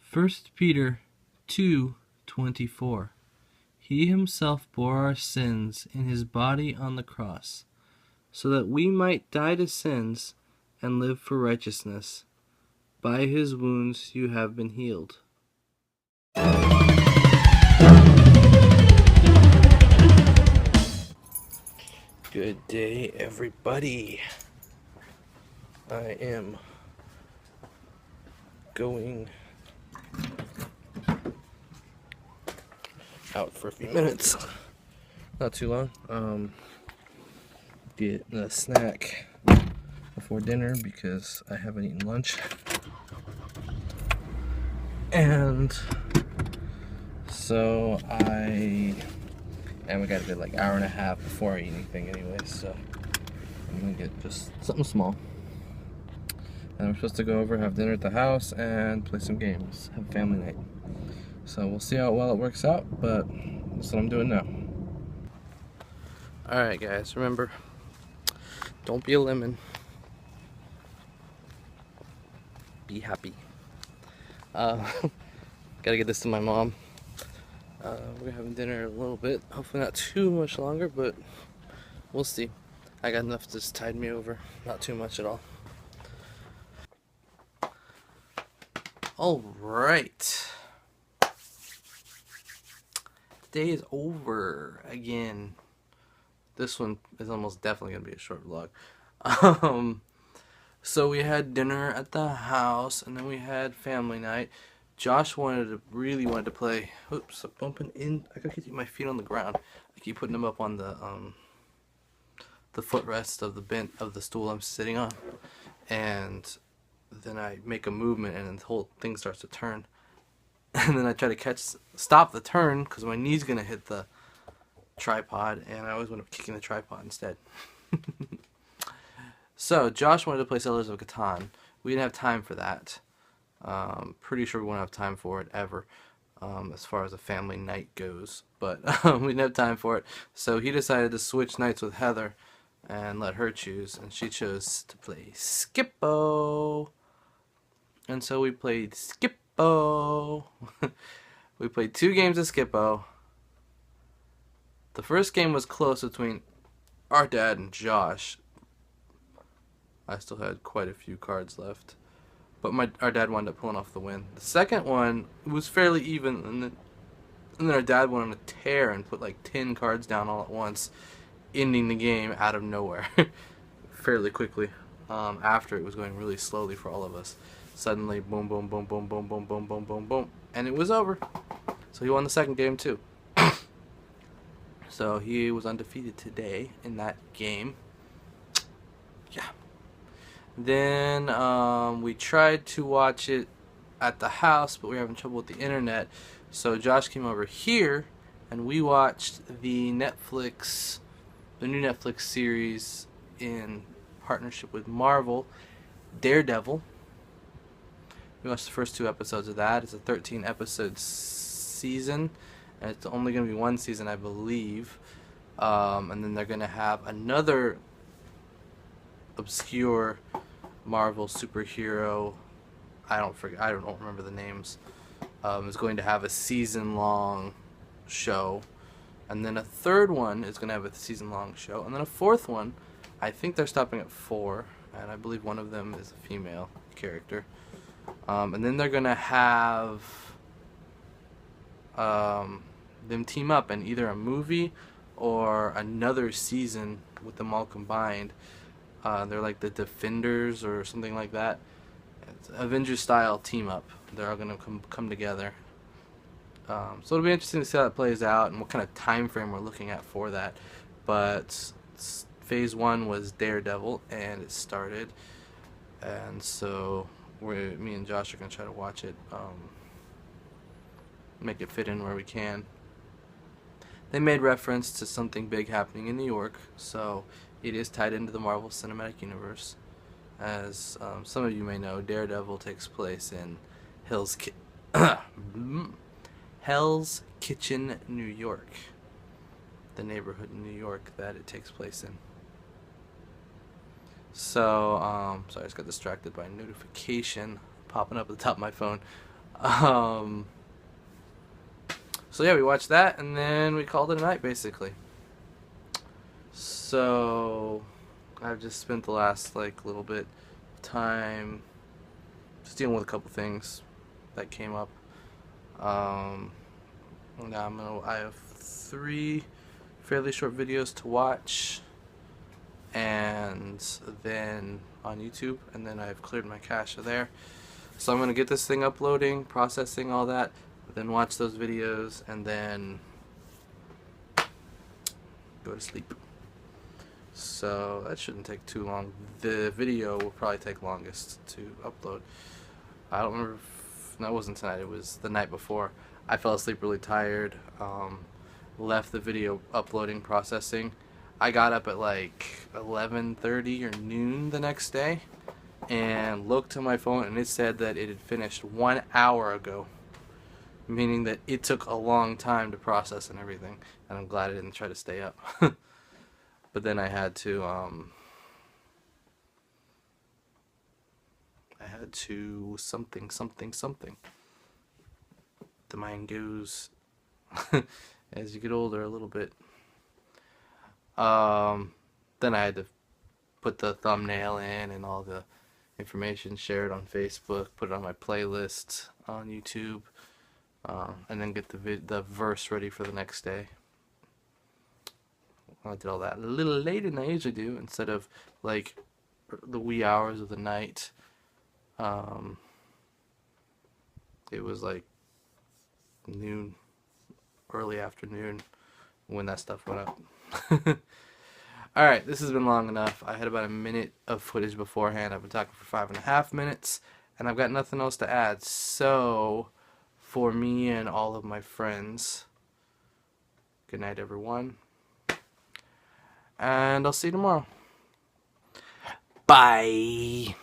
First Peter 2:24. He himself bore our sins in his body on the cross, so that we might die to sins and live for righteousness. By his wounds you have been healed. Good day, everybody. I am going out for a few minutes. Not too long. Get a snack before dinner because I haven't eaten lunch. And so we got a good hour and a half before I eat anything anyway, so I'm gonna get just something small. And I'm supposed to go over, have dinner at the house, and play some games, have a family night. So we'll see how well it works out, but that's what I'm doing now. Alright guys, remember, don't be a lemon. Be happy. Gotta get this to my mom. We're having dinner in a little bit. Hopefully not too much longer, but we'll see. I got enough to just tide me over. Not too much at all. Alright. Day is over again. This one is almost definitely going to be a short vlog. So we had dinner at the house, and then we had family night. Josh really wanted to play. Oops, I'm bumping in. I gotta keep my feet on the ground. I keep putting them up on the footrest of the stool I'm sitting on, and then I make a movement, and then the whole thing starts to turn. And then I try to stop the turn because my knee's gonna hit the tripod, and I always end up kicking the tripod instead. So Josh wanted to play Settlers of Catan. We didn't have time for that. Pretty sure we won't have time for it ever, as far as a family night goes. But we didn't have time for it, so he decided to switch nights with Heather and let her choose, and she chose to play Skippo. And so we played Skippo. We played 2 games of Skippo. The first game was close between our dad and Josh. I still had quite a few cards left, but our dad wound up pulling off the win. The second one was fairly even, and then our dad went on a tear and put 10 cards down all at once, ending the game out of nowhere fairly quickly, after it was going really slowly for all of us. Suddenly, boom, boom, boom, boom, boom, boom, boom, boom, boom, boom, and it was over. So he won the second game too. So he was undefeated today in that game. Yeah. Then we tried to watch it at the house, but we were having trouble with the internet. So Josh came over here, and we watched the new Netflix series in partnership with Marvel, Daredevil. We watched the first 2 episodes of that. It's a 13-episode season, and it's only going to be 1 season, I believe. And then they're going to have another obscure Marvel superhero, I don't remember the names, is going to have a season-long show, and then a third one is going to have a season-long show, and then a fourth one, I think they're stopping at 4, and I believe one of them is a female character, and then they're going to have them team up in either a movie or another season with them all combined. They're like the Defenders or something like that. It's Avengers style team up. They're all gonna come together. So it'll be interesting to see how that plays out and what kind of time frame we're looking at for that. But phase 1 was Daredevil, and it started, and so me and Josh are gonna try to watch it, make it fit in where we can. They made reference to something big happening in New York, so it is tied into the Marvel Cinematic Universe. As some of you may know, Daredevil takes place in Hell's Kitchen, New York. The neighborhood in New York that it takes place in. So, sorry, I just got distracted by a notification popping up at the top of my phone. Um, so yeah, we watched that, and then we called it a night, basically. So I've just spent the last like little bit of time just dealing with a couple things that came up. Um, now I have 3 fairly short videos to watch, and then on YouTube, and then I've cleared my cache there. So I'm gonna get this thing uploading, processing all that, then watch those videos, and then go to sleep. So that shouldn't take too long. The video will probably take longest to upload. I don't remember if, no, it wasn't tonight, it was the night before. I fell asleep really tired, left the video uploading, processing. I got up at like 11:30 or noon the next day and looked to my phone, and it said that it had finished 1 hour ago, meaning that it took a long time to process and everything, and I'm glad I didn't try to stay up. But then I had to something. The mind goes as you get older a little bit. Then I had to put the thumbnail in and all the information, share it on Facebook, put it on my playlist on YouTube, and then get the verse ready for the next day. I did all that a little later than I usually do, instead of like the wee hours of the night. It was like noon, early afternoon when that stuff went up. Alright, this has been long enough. I had about a minute of footage beforehand. I've been talking for 5.5 minutes, and I've got nothing else to add. So, for me and all of my friends, good night, everyone. And I'll see you tomorrow. Bye.